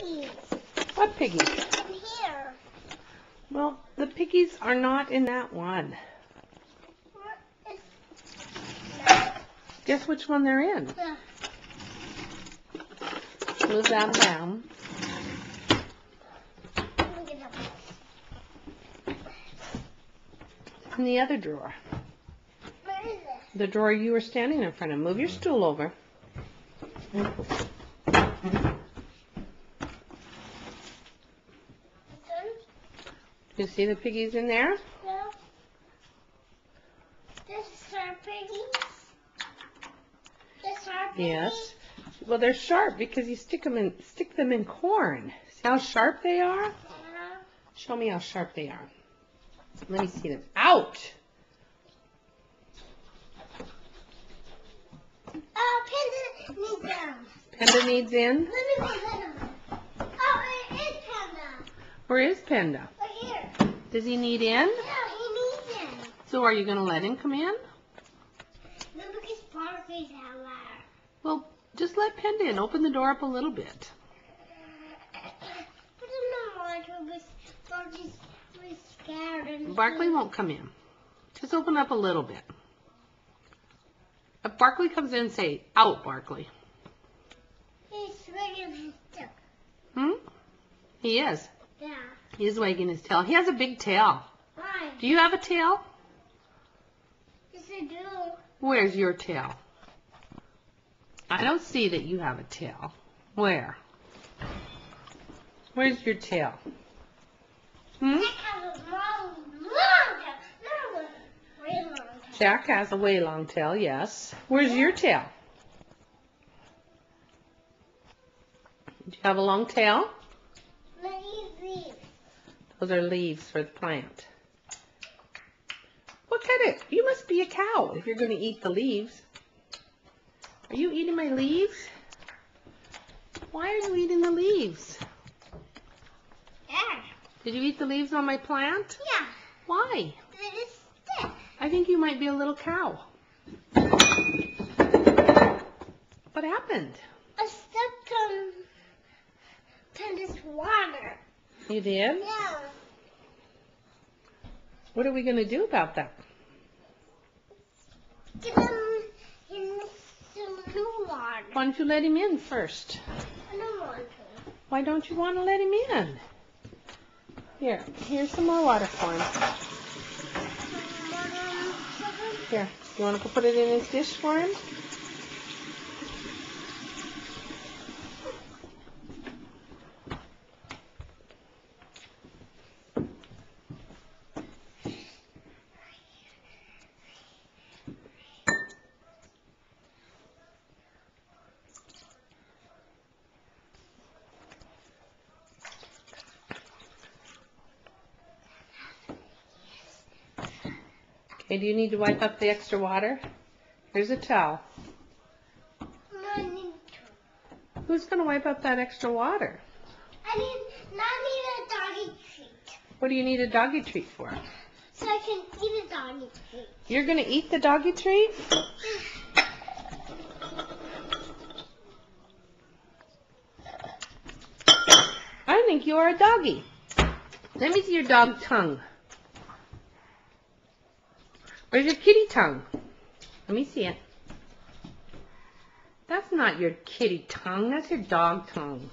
piggies. What piggies? In here. Well, the piggies are not in that one. What is that? Guess which one they're in? Move that down. Look at them. In the other drawer. Where is it? The drawer you were standing in front of. Move your stool over. You see the piggies in there? No. This is our piggies. This is our piggies. Yes. Well, they're sharp because you stick them in corn. See how sharp they are? Yeah. Show me how sharp they are. Let me see them. Ouch! Oh, Panda needs them. Panda needs in. Let me put them. Oh, it is Panda. Where is Panda? Right here. Does he need in? Yeah, he needs them. So are you going to let him come in? No, because Sparky's out loud. Well, just let Panda in. Open the door up a little bit. But I don't want to, but Sparky's really scared. And Barkley won't come in. Just open up a little bit. If Barkley comes in, say, out, Barkley. He's swinging his tail. Hmm? He is. Yeah. He is wagging his tail. He has a big tail. Why? Do you have a tail? Yes, I do. Where's your tail? I don't see that you have a tail. Where? Where's your tail? Hmm? Jack has a long tail. Not a really long tail. Jack has a way long tail, yes. Where's your tail? Do you have a long tail? Lazy. Those are leaves for the plant. What kind of... You must be a cow if you're going to eat the leaves. Are you eating my leaves? Why are you eating the leaves? Yeah. Did you eat the leaves on my plant? Yeah. Why? It is stiff. I think you might be a little cow. What happened? I stepped on Panda's water. You did? Yeah. What are we going to do about that? Get him in some new water. Why don't you let him in first? I don't want to. Why don't you want to let him in? Here's some more water for him. Here, you want to go put it in his dish for him? Okay, do you need to wipe up the extra water? Here's a towel. I need to. Who's going to wipe up that extra water? I need a doggy treat. What do you need a doggy treat for? So I can eat a doggy treat. You're going to eat the doggy treat? I think you are a doggy. Let me see your dog tongue. Where's your kitty tongue? Let me see it. That's not your kitty tongue. That's your dog tongue.